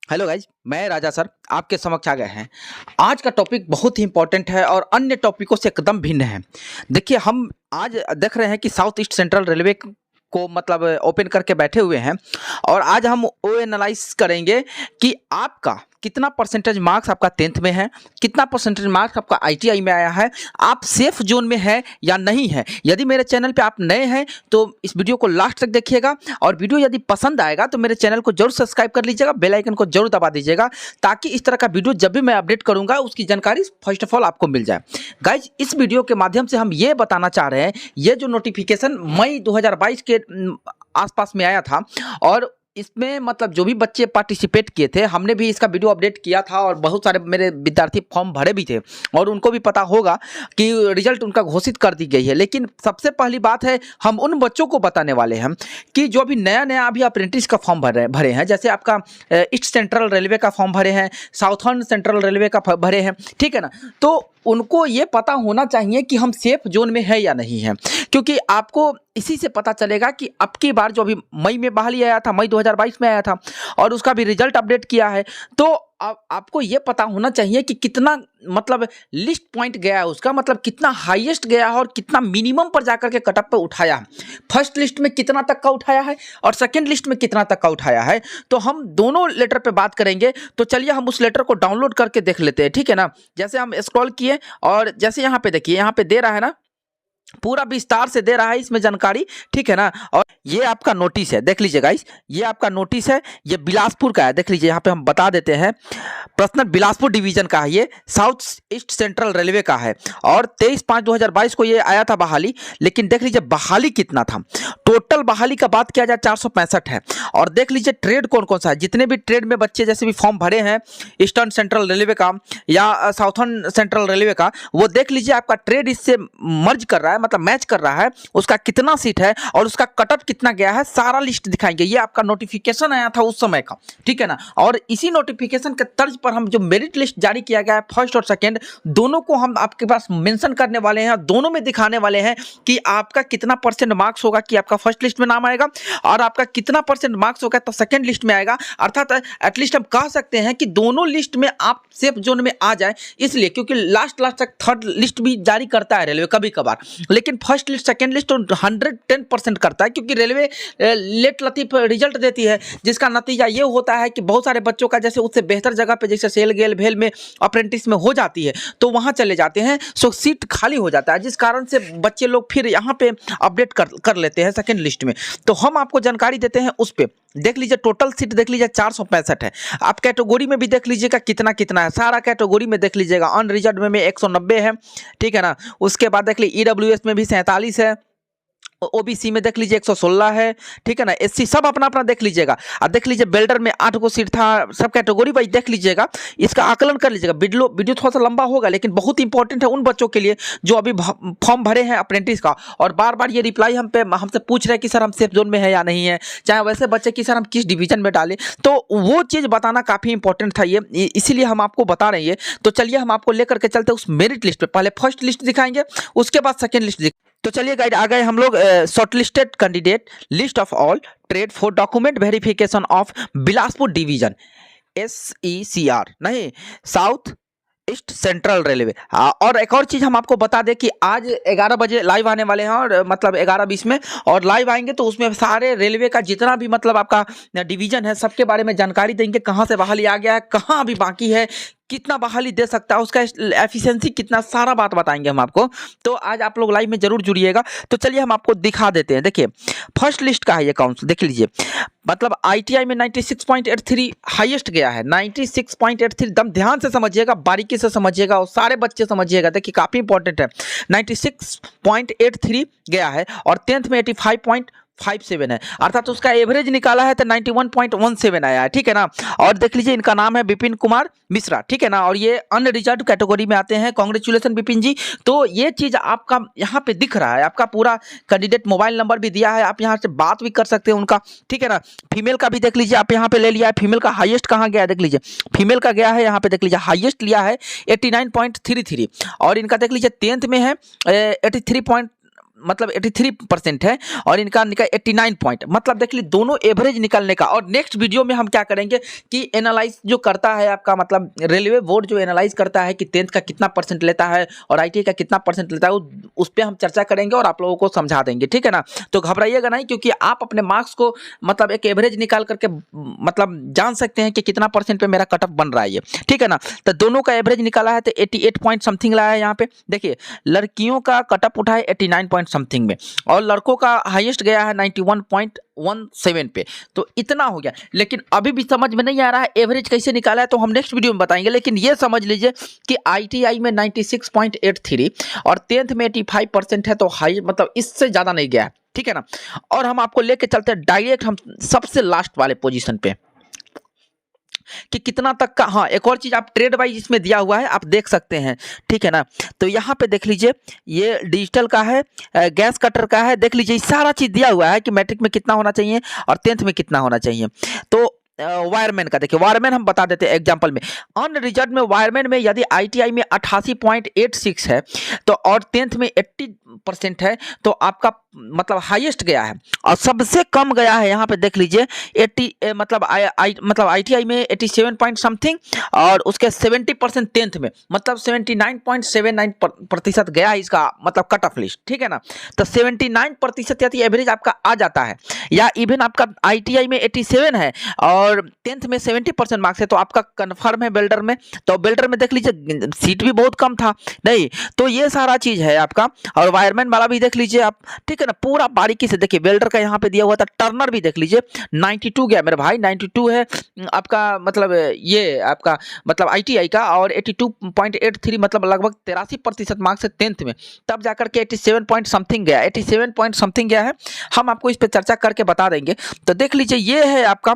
Hello guys, मैं राजा sir आपके समक्ष आ गए हैं। आज का टॉपिक बहुत ही इंपॉर्टेंट है और अन्य टॉपिकों से एकदम भिन्न है। देखिए, हम आज देख रहे हैं कि साउथ ईस्ट सेंट्रल रेलवे को मतलब ओपन करके बैठे हुए हैं और आज हम वो एनालाइज करेंगे कि आपका कितना परसेंटेज मार्क्स आपका 10th में है, कितना परसेंटेज मार्क्स आपका आईटीआई में आया है, आप सेफ जोन में है या नहीं है। यदि मेरे चैनल पे आप नए हैं तो इस वीडियो को लास्ट तक देखिएगा और वीडियो यदि पसंद आएगा तो मेरे चैनल को जरूर सब्सक्राइब कर लीजिएगा, बेल आइकन को जरूर दबा दीजिएगा ताकि इस तरह का वीडियो जब भी मैं अपडेट करूंगा उसकी जानकारी फर्स्ट ऑफ ऑल आपको मिल जाए। गाइज, इस वीडियो के माध्यम से हम ये बताना चाह रहे हैं, ये जो नोटिफिकेशन मई 2022 के आसपास में आया था और इसमें मतलब जो भी बच्चे पार्टिसिपेट किए थे, हमने भी इसका वीडियो अपडेट किया था और बहुत सारे मेरे विद्यार्थी फॉर्म भरे भी थे और उनको भी पता होगा कि रिजल्ट उनका घोषित कर दी गई है। लेकिन सबसे पहली बात है, हम उन बच्चों को बताने वाले हैं कि जो अभी नया अभी अप्रेंटिस का फॉर्म भरे हैं, जैसे आपका ईस्ट सेंट्रल रेलवे का फॉर्म भरे हैं, साउथर्न सेंट्रल रेलवे का भरे हैं, ठीक है ना। तो उनको ये पता होना चाहिए कि हम सेफ जोन में है या नहीं है, क्योंकि आपको इसी से पता चलेगा कि अब की बार जो अभी मई में बहाली आया था, मई 2022 में आया था और उसका भी रिजल्ट अपडेट किया है, तो आपको ये पता होना चाहिए कि कितना मतलब लिस्ट पॉइंट गया है, उसका मतलब कितना हाईएस्ट गया है और कितना मिनिमम पर जाकर के कटअप पे उठाया है। फर्स्ट लिस्ट में कितना तक का उठाया है और सेकंड लिस्ट में कितना तक का उठाया है। तो हम दोनों लेटर पे बात करेंगे। तो चलिए हम उस लेटर को डाउनलोड करके देख लेते हैं, ठीक है ना। जैसे हम स्क्रॉल किए और जैसे यहाँ पे देखिए, यहाँ पे दे रहा है ना, पूरा विस्तार से दे रहा है इसमें जानकारी, ठीक है ना। और ये आपका नोटिस है, देख लीजिए गाइस, ये आपका नोटिस है, ये बिलासपुर का है। देख लीजिए, यहाँ पे हम बता देते हैं, पर्सनल बिलासपुर डिवीजन का है, ये साउथ ईस्ट सेंट्रल रेलवे का है और 23/5/2022 को ये आया था बहाली। लेकिन देख लीजिए बहाली कितना था, टोटल बहाली का बात किया जाए 465 है। और देख लीजिए ट्रेड कौन कौन सा है, जितने भी ट्रेड में बच्चे जैसे भी फॉर्म भरे हैं ईस्टर्न सेंट्रल रेलवे का या साउथर्न सेंट्रल रेलवे का, वो देख लीजिए आपका ट्रेड इससे मर्ज कर रहा है, मतलब मैच कर रहा है, उसका कितना सीट है और उसका कटअप कितना गया है, सारा लिस्ट दिखाएंगे। ये आपका नोटिफिकेशन आया था उस समय का, ठीक है ना। और इसी नोटिफिकेशन के तर्ज पर हम जो मेरिट लिस्ट जारी किया गया है फर्स्ट और सेकंड, दोनों को हम आपके पास मेंशन करने वाले हैं, दोनों में दिखाने वाले हैं कि आपका कितना परसेंट मार्क्स होगा कि आपका फर्स्ट लिस्ट में नाम आएगा और आपका कितना परसेंट मार्क्स होगा तो सेकंड लिस्ट में आएगा। अर्थात एटलीस्ट हम कह सकते हैं कि दोनों लिस्ट में आप सेफ जोन में आ जाए, इसलिए क्योंकि लास्ट तक थर्ड लिस्ट भी जारी करता है रेलवे कभी कभार, लेकिन फर्स्ट लिस्ट सेकंड लिस्ट तो 110% करता है, क्योंकि रेलवे लेट लतीफ रिजल्ट देती है, जिसका नतीजा ये होता है कि बहुत सारे बच्चों का जैसे उससे बेहतर जगह पे जैसे सेल गेल भेल में अप्रेंटिस में हो जाती है तो वहां चले जाते हैं, सो सीट खाली हो जाता है, जिस कारण से बच्चे लोग फिर यहाँ पे अपडेट कर लेते हैं सेकंड लिस्ट में। तो हम आपको जानकारी देते हैं उस पर। देख लीजिए टोटल सीट देख लीजिए 465 है। आप कैटेगरी में भी देख लीजिएगा कितना कितना है, सारा कैटेगरी में देख लीजिएगा। अनरिजर्व में 190 है, ठीक है ना। उसके बाद देख लीजिए ईडब्ल्यूएस में भी 47 है, ओबीसी में देख लीजिए 116 है, ठीक है ना। एससी सब अपना अपना देख लीजिएगा। अब देख लीजिए बेल्डर में 8 को सीट था, सब कैटेगरी वाइज देख लीजिएगा, इसका आकलन कर लीजिएगा। वीडियो थोड़ा सा लंबा होगा लेकिन बहुत इंपॉर्टेंट है उन बच्चों के लिए जो अभी फॉर्म भरे हैं अप्रेंटिस का और बार बार ये रिप्लाई हमसे पूछ रहे हैं कि सर हम सेफ जोन में है या नहीं है, चाहे वैसे बच्चे कि सर हम किस डिवीजन में डालें, तो वो चीज़ बताना काफ़ी इंपॉर्टेंट था ये, इसीलिए हम आपको बता रहे हैं। तो चलिए हम आपको लेकर के चलते उस मेरिट लिस्ट पे। पहले फर्स्ट लिस्ट दिखाएंगे, उसके बाद सेकेंड लिस्ट। तो चलिए गाइड, आ गए हम लोग shortlisted candidate list of all trade for document verification of Bilaspur division, SECR नहीं, साउथ ईस्ट सेंट्रल रेलवे। और एक और चीज़ हम आपको बता दें कि आज 11 बजे लाइव आने वाले हैं और मतलब 11:20 में, और लाइव आएंगे तो उसमें सारे रेलवे का जितना भी मतलब आपका डिवीजन है सबके बारे में जानकारी देंगे, कहाँ से बहाली आ गया है, कहाँ अभी बाकी है, कितना बहाली दे सकता है, उसका एफिशिएंसी कितना, सारा बात बताएंगे हम आपको। तो आज आप लोग लाइव में जरूर जुड़िएगा। तो चलिए हम आपको दिखा देते हैं। देखिए फर्स्ट लिस्ट का है ये काउंट, देख लीजिए, मतलब आईटीआई में 96.83 हाईएस्ट गया है, 96.83। एकदम ध्यान से समझिएगा, बारीकी से समझिएगा और सारे बच्चे समझिएगा, देखिए काफ़ी इंपॉर्टेंट है। 96.83 गया है और 10th में 85.57 है, अर्थात उसका एवरेज निकाला है तो 91.17 आया है, ठीक है ना। और देख लीजिए इनका नाम है विपिन कुमार मिश्रा, ठीक है ना, और ये अनरिजर्व कैटेगरी में आते हैं। कांग्रेचुलेसन विपिन जी। तो ये चीज़ आपका यहाँ पे दिख रहा है, आपका पूरा कैंडिडेट मोबाइल नंबर भी दिया है, आप यहाँ से बात भी कर सकते हैं उनका, ठीक है ना। फीमेल का भी देख लीजिए, आप यहाँ पे ले लिया है, फीमेल का हाईएस्ट कहाँ गया है देख लीजिए, फीमेल का गया है यहाँ पे देख लीजिए, हाईएस्ट लिया है 89.33 और इनका देख लीजिए 10th में है 83. मतलब 83% है और इनका निकला 89 पॉइंट। मतलब देख लीजिए दोनों एवरेज निकलने का। और नेक्स्ट वीडियो में हम क्या करेंगे कि एनालाइज जो करता है आपका मतलब रेलवे बोर्ड जो एनालाइज करता है कि 10th का कितना परसेंट लेता है और ITI का कितना परसेंट लेता है, उस पर हम चर्चा करेंगे और आप लोगों को समझा देंगे, ठीक है ना। तो घबराइएगा नहीं, क्योंकि आप अपने मार्क्स को मतलब एक एवरेज निकाल करके मतलब जान सकते हैं कि कितना परसेंट पे मेरा कट ऑफ बन रहा है ये, ठीक है ना। तो दोनों का एवरेज निकाला है तो 88 पॉइंट समथिंग लाया है। यहाँ पे देखिए लड़कियों का कट ऑफ उठा है 89 पॉइंट समथिंग में और लड़कों का हाईएस्ट गया है 91.17 पे। तो इतना हो गया, लेकिन अभी भी समझ में नहीं आ रहा है एवरेज कैसे निकाला है, तो हम नेक्स्ट वीडियो में बताएंगे। लेकिन ये समझ लीजिए कि ITI में 96.83 और 10th में 85% है, तो हाई मतलब इससे ज़्यादा नहीं गया है, ठीक है ना। और हम आपको लेके चलते हैं डायरेक्ट हम सबसे लास्ट वाले पोजीशन पे कि कितना तक का। हाँ, एक और चीज आप ट्रेड वाइज इसमें दिया हुआ है, आप देख सकते हैं, ठीक है ना। तो यहाँ पे देख लीजिए ये डिजिटल का है, गैस कटर का है, देख लीजिए सारा चीज दिया हुआ है कि मैट्रिक में कितना होना चाहिए और 10th में कितना होना चाहिए। तो वायरमैन का देखिए, वायरमैन हम बता देते हैं एग्जांपल में। अनरिजर्व में वायरमैन में यदि ITI में 88.86 है तो और 10th में 80% है, तो आपका मतलब हाईएस्ट गया है। और सबसे कम गया है यहाँ पे देख लीजिए 80 मतलब ITI में 87 पॉइंट समथिंग और उसके 70% 10th में मतलब 79.79% गया है इसका मतलब कट ऑफ लिस्ट, ठीक है ना। तो 79% यदि एवरेज आपका आ जाता है या इवन आपका ITI में 87 है और 10th में 70% मार्क्स है, तो आपका कन्फर्म है वेल्डर में। तो वेल्डर में देख लीजिए सीट भी बहुत कम था नहीं, तो ये सारा चीज है आपका। और वायरमैन वाला भी देख लीजिए आप, ठीक है ना, पूरा बारीकी से देखिए। वेल्डर का यहाँ पे दिया हुआ था, टर्नर भी देख लीजिए 92 गया मेरे भाई, 92 है आपका मतलब ये आपका मतलब ITI का और 82.83 मतलब लगभग 83% मार्क्स है 10th में, तब जाकर के 87 पॉइंट समथिंग गया, 87 पॉइंट समथिंग गया है। हम आपको इस पर चर्चा करके बता देंगे। तो देख लीजिए ये है आपका,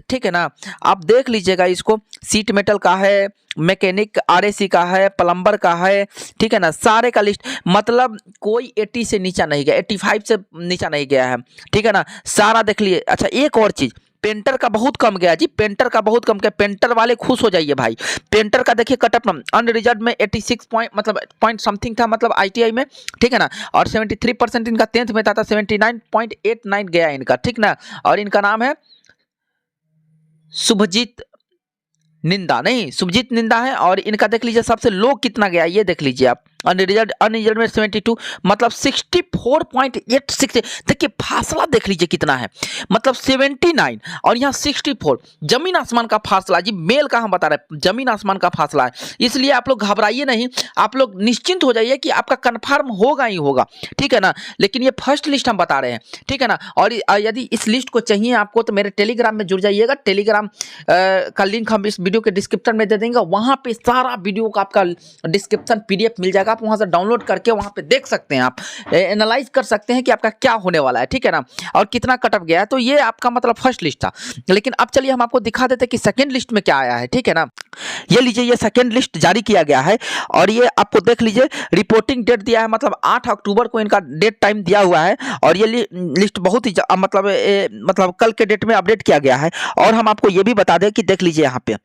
ठीक है ना, आप देख लीजिएगा इसको। सीट मेटल का है, मैकेनिक RAC का है, प्लम्बर का है, ठीक है ना, सारे का लिस्ट मतलब कोई 80 से नीचा नहीं गया, 85 से नीचा नहीं गया है, ठीक है ना, सारा देख लिए। अच्छा एक और चीज, पेंटर का बहुत कम गया जी, पेंटर का बहुत कम गया, पेंटर वाले खुश हो जाइए भाई। पेंटर का देखिए कट ऑफ अनरिजर्व में 86 पॉइंट मतलब पॉइंट समथिंग था मतलब ITI में, ठीक है ना, और 73% इनका 10th में था 79.89 गया इनका, ठीक ना। और इनका नाम है शुभजीत निंदा है। और इनका देख लीजिए सबसे लो कितना गया ये देख लीजिए आप, अनरिजर्व में 72 मतलब 64.86। देखिए फासला देख लीजिए कितना है, मतलब 79 और यहाँ 64, जमीन आसमान का फासला जी। मेल का हम बता रहे हैं, जमीन आसमान का फासला है। इसलिए आप लोग घबराइए नहीं, आप लोग निश्चिंत हो जाइए कि आपका कन्फर्म होगा ही होगा, ठीक है ना। लेकिन ये फर्स्ट लिस्ट हम बता रहे हैं, ठीक है ना। और यदि इस लिस्ट को चाहिए आपको तो मेरे टेलीग्राम में जुड़ जाइएगा। टेलीग्राम का लिंक हम इस वीडियो के डिस्क्रिप्शन में दे देंगे, वहां पे सारा वीडियो का आपका डिस्क्रिप्शन PDF मिल जाएगा, आप वहां से डाउनलोड करके वहां पे देख सकते हैं, आप एनालाइज कर सकते हैं कि आपका क्या होने वाला है, ठीक है ना, और कितना कट ऑफ गया है। तो ये आपका मतलब फर्स्ट लिस्ट था। लेकिन अब चलिए हम आपको दिखा देते हैं कि सेकंड लिस्ट में क्या आया है, ठीक है ना। ये लीजिए ये सेकंड लिस्ट जारी किया गया है और ये आपको देख लीजिए रिपोर्टिंग डेट दिया है, मतलब 8 अक्टूबर को इनका डेट टाइम दिया हुआ है। और ये लिस्ट बहुत ही मतलब कल के डेट में अपडेट किया गया है। और हम आपको ये भी बता दें कि देख लीजिए यहाँ पे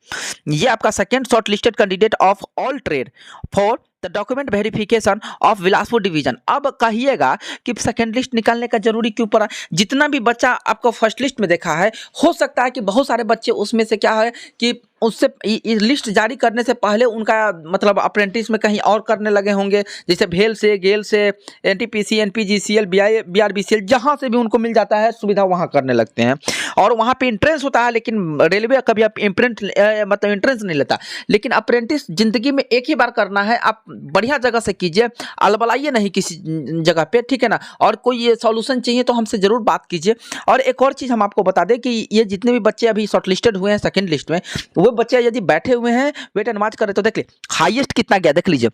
ये आपका second short listed candidate of all trade for the document verification of Bilaspur division. अब कहिएगा कि सेकंड लिस्ट निकालने का जरूरी क्यों पड़ा। जितना भी बच्चा आपको फर्स्ट लिस्ट में देखा है, हो सकता है कि बहुत सारे बच्चे उसमें से क्या है कि उससे लिस्ट जारी करने से पहले उनका मतलब अप्रेंटिस में कहीं और करने लगे होंगे, जैसे भेल से, गेल से, NTPC, NPGCL, BRBCL, जहाँ से भी उनको मिल जाता है सुविधा वहाँ करने लगते हैं। और वहाँ पे इंट्रेंस होता है, लेकिन रेलवे कभी आप मतलब इंट्रेंस नहीं लेता। लेकिन अप्रेंटिस जिंदगी में एक ही बार करना है, आप बढ़िया जगह से कीजिए, अलबलाइए नहीं किसी जगह पे, ठीक है ना। और कोई ये सॉल्यूशन चाहिए तो हमसे जरूर बात कीजिए। और एक और चीज़ हम आपको बता दें कि ये जितने भी बच्चे अभी शॉर्टलिस्टेड हुए हैं सेकंड लिस्ट में, वो बच्चे यदि बैठे हुए हैं वेट एंड वॉच कर रहे तो देख लीजिए हाईएस्ट कितना गया, देख लीजिए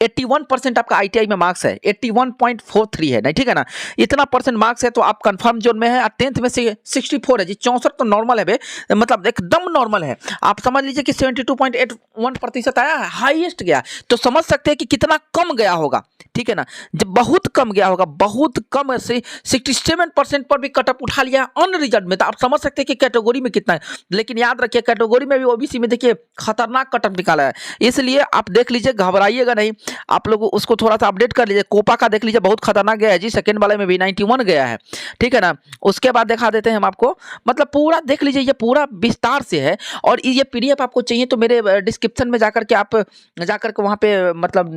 81% आपका ITI में मार्क्स है, 81.43 है नहीं, ठीक है ना। इतना परसेंट मार्क्स है तो आप कंफर्म जोन में है। और 10th में से 64 है जी, 64 तो नॉर्मल है बे, मतलब एकदम नॉर्मल है। आप समझ लीजिए कि 72.81% आया है, हाईएस्ट गया। तो समझ सकते हैं कि कितना कम गया होगा, ठीक है ना। जब बहुत कम गया होगा, बहुत कम से 67% पर भी कटअप उठा लिया अनरिजर्व में, तो आप समझ सकते हैं कि कैटेगरी में कितना है। लेकिन याद रखिए कैटेगरी में भी वो ओबीसी में देखिए खतरनाक कटअप निकाला है, इसलिए आप देख लीजिए, घबराइएगा नहीं। आप लोग उसको थोड़ा सा अपडेट कर लीजिए। कोपा का देख लीजिए, बहुत खतरनाक गया है जी, सेकंड वाले में भी 91 गया है, ठीक है ना। उसके बाद दिखा देते हैं हम आपको, मतलब पूरा देख लीजिए, ये पूरा विस्तार से है। और ये पीडीएफ आपको चाहिए तो मेरे डिस्क्रिप्शन में जाकर के आप जाकर के वहाँ पे मतलब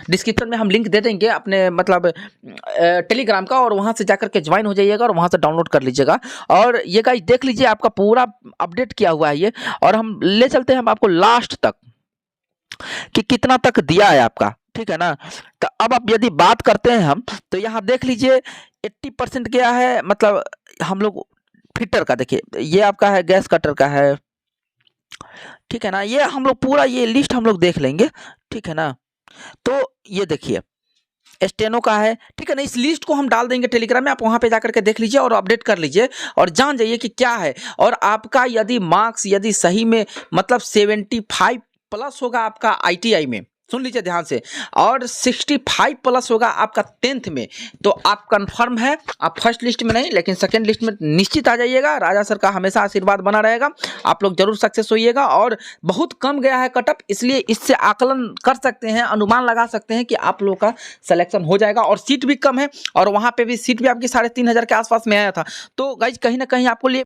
डिस्क्रिप्शन में हम लिंक दे देंगे अपने मतलब टेलीग्राम का, और वहाँ से जाकर के ज्वाइन हो जाइएगा और वहाँ से डाउनलोड कर लीजिएगा। और ये गाइस देख लीजिए, आपका पूरा अपडेट किया हुआ है ये। और हम ले चलते हैं हम आपको लास्ट तक कि कितना तक दिया है आपका, ठीक है ना। तो अब आप यदि बात करते हैं हम, तो यहाँ देख लीजिए 80% गया है, मतलब हम लोग फिटर का देखिए, ये आपका है गैस कटर का है, ठीक है ना। ये हम लोग पूरा ये लिस्ट हम लोग देख लेंगे, ठीक है ना। तो ये देखिए स्टेनो का है, ठीक है ना। इस लिस्ट को हम डाल देंगे टेलीग्राम में, आप वहाँ पे जाकर के देख लीजिए और अपडेट कर लीजिए और जान जाइए कि क्या है। और आपका यदि मार्क्स यदि सही में मतलब 75 प्लस होगा आपका आईटीआई में, सुन लीजिए ध्यान से, और 65 प्लस होगा आपका 10th में, तो आप कंफर्म है, आप फर्स्ट लिस्ट में नहीं लेकिन सेकंड लिस्ट में निश्चित आ जाइएगा। राजा सर का हमेशा आशीर्वाद बना रहेगा, आप लोग जरूर सक्सेस होइएगा। और बहुत कम गया है कटअप, इसलिए इससे आकलन कर सकते हैं, अनुमान लगा सकते हैं कि आप लोग का सिलेक्शन हो जाएगा। और सीट भी कम है, और वहाँ पे भी सीट भी आपकी 3500 के आसपास में आया था। तो गाइज कहीं ना कहीं आपको लिए